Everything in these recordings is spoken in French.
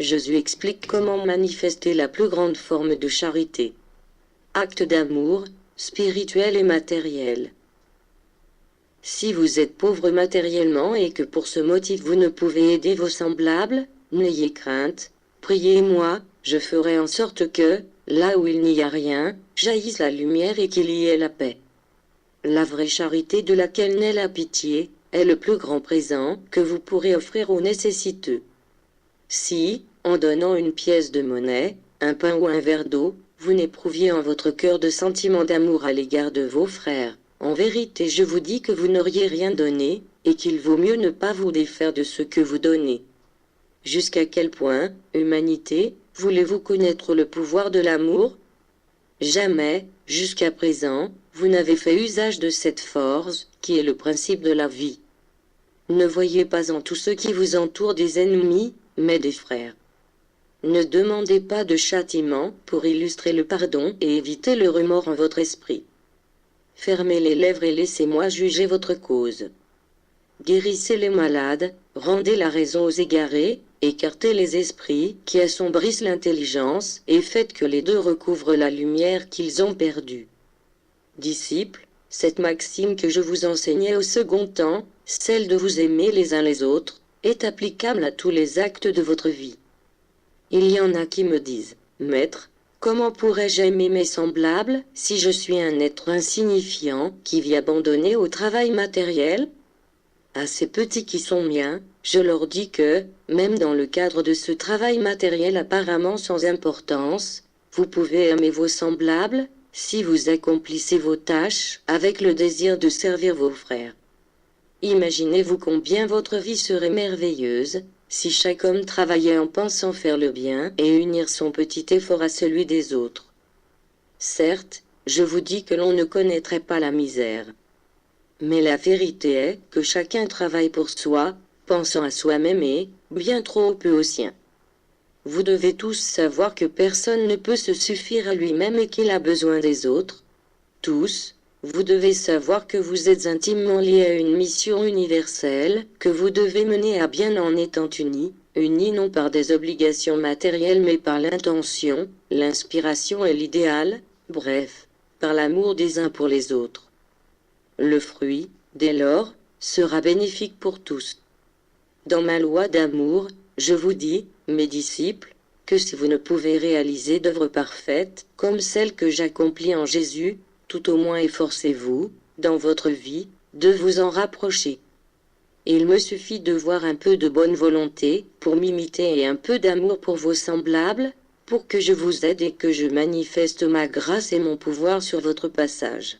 Jésus explique comment manifester la plus grande forme de charité. Acte d'amour, spirituel et matériel. Si vous êtes pauvre matériellement et que pour ce motif vous ne pouvez aider vos semblables, n'ayez crainte, priez-moi, je ferai en sorte que, là où il n'y a rien, jaillisse la lumière et qu'il y ait la paix. La vraie charité de laquelle naît la pitié, est le plus grand présent que vous pourrez offrir aux nécessiteux. Si, en donnant une pièce de monnaie, un pain ou un verre d'eau, vous n'éprouviez en votre cœur de sentiment d'amour à l'égard de vos frères, en vérité je vous dis que vous n'auriez rien donné, et qu'il vaut mieux ne pas vous défaire de ce que vous donnez. Jusqu'à quel point, humanité, voulez-vous connaître le pouvoir de l'amour? Jamais, jusqu'à présent, vous n'avez fait usage de cette force, qui est le principe de la vie. Ne voyez pas en tous ceux qui vous entourent des ennemis, mais des frères. Ne demandez pas de châtiment pour illustrer le pardon et éviter le remords en votre esprit. Fermez les lèvres et laissez-moi juger votre cause. Guérissez les malades, rendez la raison aux égarés, écartez les esprits qui assombrissent l'intelligence et faites que les deux recouvrent la lumière qu'ils ont perdue. Disciples, cette maxime que je vous enseignais au second temps, celle de vous aimer les uns les autres, est applicable à tous les actes de votre vie. Il y en a qui me disent, « Maître, comment pourrais-je aimer mes semblables si je suis un être insignifiant qui vit abandonné au travail matériel ?» À ces petits qui sont miens, je leur dis que, même dans le cadre de ce travail matériel apparemment sans importance, vous pouvez aimer vos semblables, si vous accomplissez vos tâches avec le désir de servir vos frères. Imaginez-vous combien votre vie serait merveilleuse, si chaque homme travaillait en pensant faire le bien et unir son petit effort à celui des autres. Certes, je vous dis que l'on ne connaîtrait pas la misère. Mais la vérité est que chacun travaille pour soi, pensant à soi-même et, bien trop peu au sien. Vous devez tous savoir que personne ne peut se suffire à lui-même et qu'il a besoin des autres. Tous, vous devez savoir que vous êtes intimement liés à une mission universelle, que vous devez mener à bien en étant unis non par des obligations matérielles mais par l'intention, l'inspiration et l'idéal, bref, par l'amour des uns pour les autres. Le fruit, dès lors, sera bénéfique pour tous. Dans ma loi d'amour, je vous dis, mes disciples, que si vous ne pouvez réaliser d'œuvres parfaites, comme celles que j'accomplis en Jésus, tout au moins efforcez-vous, dans votre vie, de vous en rapprocher. Il me suffit de voir un peu de bonne volonté, pour m'imiter et un peu d'amour pour vos semblables, pour que je vous aide et que je manifeste ma grâce et mon pouvoir sur votre passage.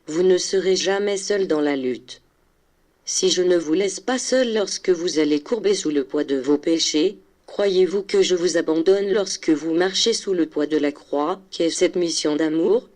Vous ne serez jamais seul dans la lutte. Si je ne vous laisse pas seul lorsque vous allez courber sous le poids de vos péchés, croyez-vous que je vous abandonne lorsque vous marchez sous le poids de la croix, qui est cette mission d'amour?